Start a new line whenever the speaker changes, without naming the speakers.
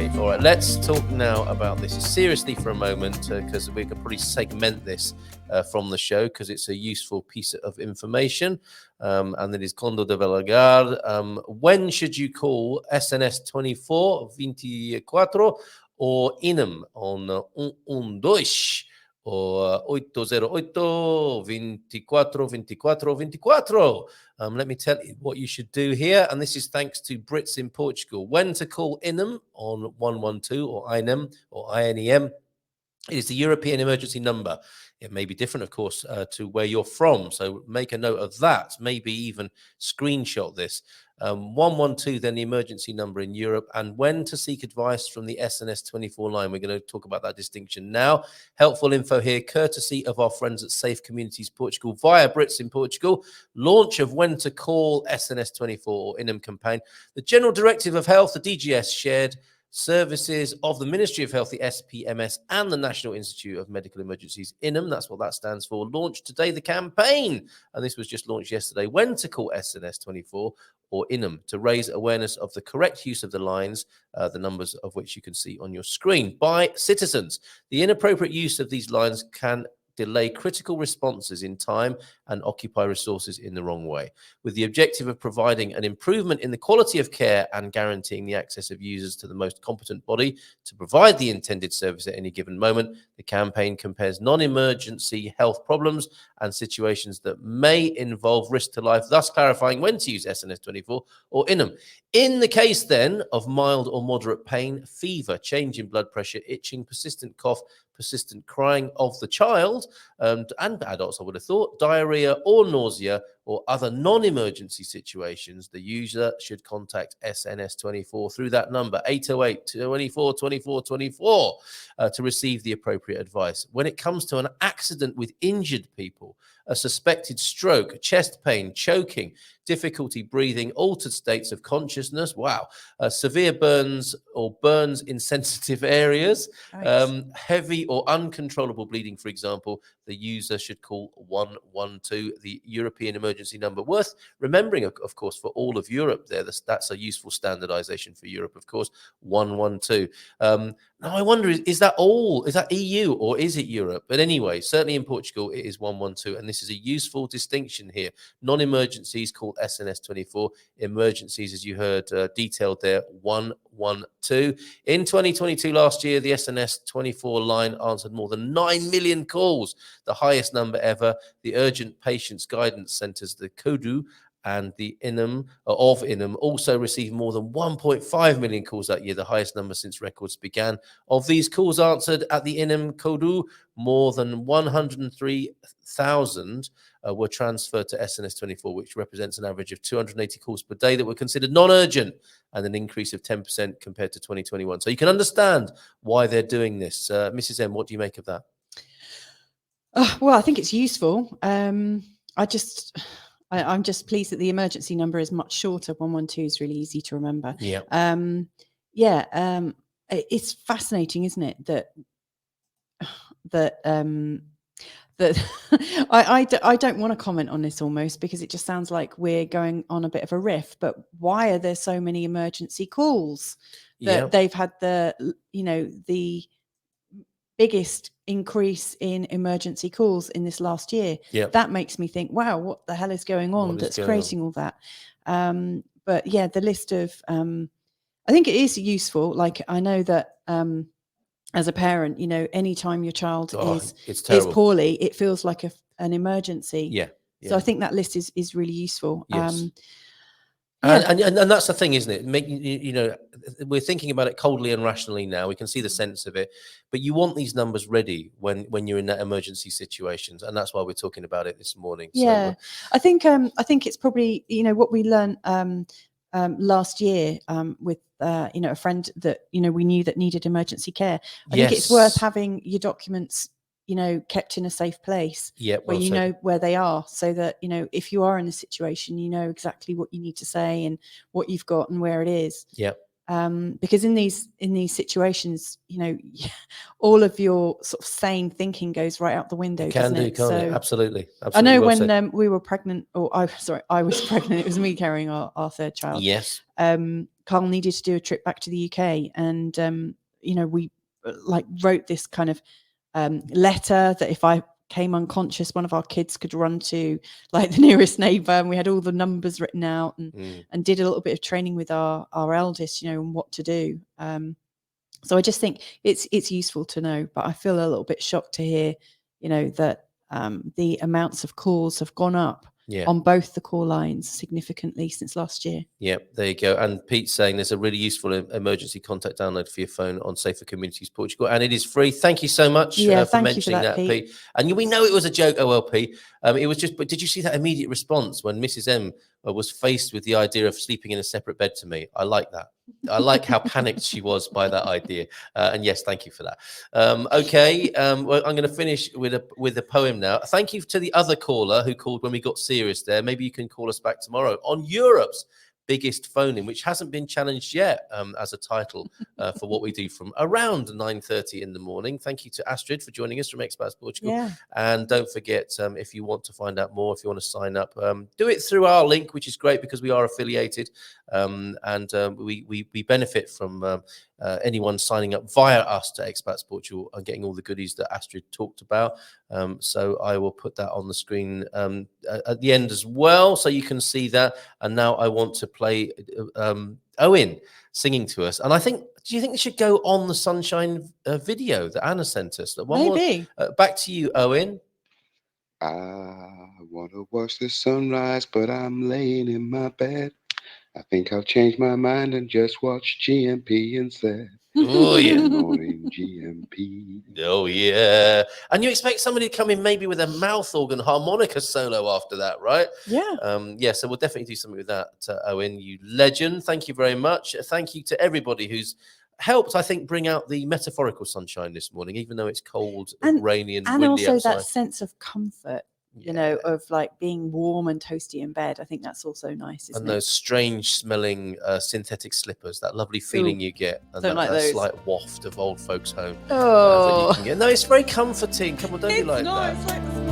safe. All right, let's talk now about this seriously for a moment, because we could probably segment this from the show because it's a useful piece of information, and it is Condo de Belagar. When should you call SNS 24, 24 or INEM on 112 or 808 24 24 24? Let me tell you what you should do here, and this is thanks to Brits in Portugal. When to call INEM on 112 or INEM or INEM. It is the European emergency number. It may be different, of course, to where you're from. So make a note of that. Maybe even screenshot this. 112, then the emergency number in Europe. And when to seek advice from the SNS 24 line. We're going to talk about that distinction now. Helpful info here, courtesy of our friends at Safe Communities Portugal via Brits in Portugal. Launch of when to call SNS 24 or INEM campaign. The General Directorate of Health, the DGS, shared services of the Ministry of Health, the SPMS, and the National Institute of Medical Emergencies, INEM, that's what that stands for, launched today the campaign, and this was just launched yesterday, when to call SNS 24 or INEM, to raise awareness of the correct use of the lines, the numbers of which you can see on your screen, by citizens. The inappropriate use of these lines can delay critical responses in time and occupy resources in the wrong way. With the objective of providing an improvement in the quality of care and guaranteeing the access of users to the most competent body to provide the intended service at any given moment, the campaign compares non-emergency health problems and situations that may involve risk to life, thus clarifying when to use SNS 24 or INEM. In the case then of mild or moderate pain, fever, change in blood pressure, itching, persistent cough, persistent crying of the child, and adults, I would have thought, diarrhea or nausea or other non-emergency situations, the user should contact SNS 24 through that number, 808 24 24 24, to receive the appropriate advice. When it comes to an accident with injured people, a suspected stroke, chest pain, choking, difficulty breathing, altered states of consciousness, severe burns or burns in sensitive areas, heavy or uncontrollable bleeding, for example, the user should call 112, the European emergency number. Worth remembering, of course, for all of Europe there, that's a useful standardization for Europe, of course, 112. Now, I wonder, is that EU or is it Europe? But anyway, certainly in Portugal, it is 112, and this is a useful distinction here. Non-emergencies called SNS 24, emergencies, as you heard detailed there, 112. In 2022, last year, the SNS 24 line answered more than 9 million calls, the highest number ever. The Urgent Patients Guidance Centres, the CODU, and the INEM also received more than 1.5 million calls that year, the highest number since records began. Of these calls answered at the INEM CODU, more than 103,000 were transferred to SNS 24, which represents an average of 280 calls per day that were considered non-urgent, and an increase of 10% compared to 2021. So you can understand why they're doing this. Mrs. M, what do you make of that?
Well, I think it's useful. I'm just pleased that the emergency number is much shorter. 112 is really easy to remember.
Yeah.
It's fascinating, isn't it? That I don't want to comment on this almost, because it just sounds like we're going on a bit of a riff. But why are there so many emergency calls? They've had the biggest increase in emergency calls in this last year. That makes me think, wow, what the hell is going on that's creating all that? But yeah, the list of I think it is useful. Like, I know that as a parent, anytime your child is poorly, it feels like an emergency. So I think that list is really useful.
Yes. And that's the thing, isn't it? We're thinking about it coldly and rationally now. We can see the sense of it, but you want these numbers ready when you're in that emergency situations, and that's why we're talking about it this morning.
Yeah, so, I think it's probably what we learned last year with a friend that we knew that needed emergency care. I think it's worth having your documents kept in a safe place, where you know where they are, so that if you are in a situation, you know exactly what you need to say and what you've got and where it is. Because in these situations, all of your sort of sane thinking goes right out the window.
Can't it? Absolutely.
I know when we were pregnant, I was pregnant. It was me carrying our third child.
Yes.
Carl needed to do a trip back to the UK, and we wrote this kind of letter that if I came unconscious, one of our kids could run to the nearest neighbour, and we had all the numbers written out, and did a little bit of training with our eldest, on what to do. So I just think it's useful to know, but I feel a little bit shocked to hear, that the amounts of calls have gone up on both the call lines significantly since last year.
Yeah, there you go. And Pete's saying there's a really useful emergency contact download for your phone on Safe Communities Portugal, and it is free. Thank you so much for mentioning that, Pete. And we know it was a joke, OLP. It was just, but did you see that immediate response when Mrs. M was faced with the idea of sleeping in a separate bed to me? I like that. I like how panicked she was by that idea. And yes, thank you for that. Okay, well, I'm going to finish with a poem now. Thank you to the other caller who called when we got serious there. Maybe you can call us back tomorrow on Europe's biggest phone-in, which hasn't been challenged yet as a title for what we do from around 9:30 in the morning. Thank you to Astrid for joining us from Expats Portugal.
Yeah.
And don't forget, if you want to find out more, if you want to sign up, do it through our link, which is great because we are affiliated, and we benefit from anyone signing up via us to Expats Portugal and getting all the goodies that Astrid talked about. So I will put that on the screen at the end as well, so you can see that. And now I want to play Owen singing to us. And do you think they should go on the Sunshine video that Anna sent us?
Maybe.
Back to you, Owen.
I want to watch the sunrise, but I'm laying in my bed. I think I'll change my mind and just watch GMP instead.
Oh, yeah.
Good morning, GMP.
Oh, yeah. And you expect somebody to come in maybe with a mouth organ harmonica solo after that, right?
Yeah.
So we'll definitely do something with that, Owen, you legend. Thank you very much. Thank you to everybody who's helped, I think, bring out the metaphorical sunshine this morning, even though it's cold and rainy and windy
also
outside.
That sense of comfort. Of being warm and toasty in bed. I think that's also nice, isn't it?
And those strange smelling synthetic slippers, that lovely feeling you get, and that slight waft of old folks' home.
Oh,
that you can get. No, it's very comforting. Come on, don't be like that.
It's like